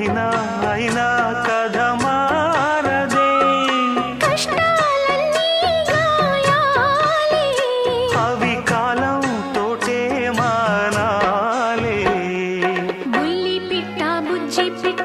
అయినా అయినా కథ మారదే, కష్టాలన్నీ గాయాలే, అవి కాలం తోటే మానాలే. బుల్లి పిట్ట బుజ్జి పిట్ట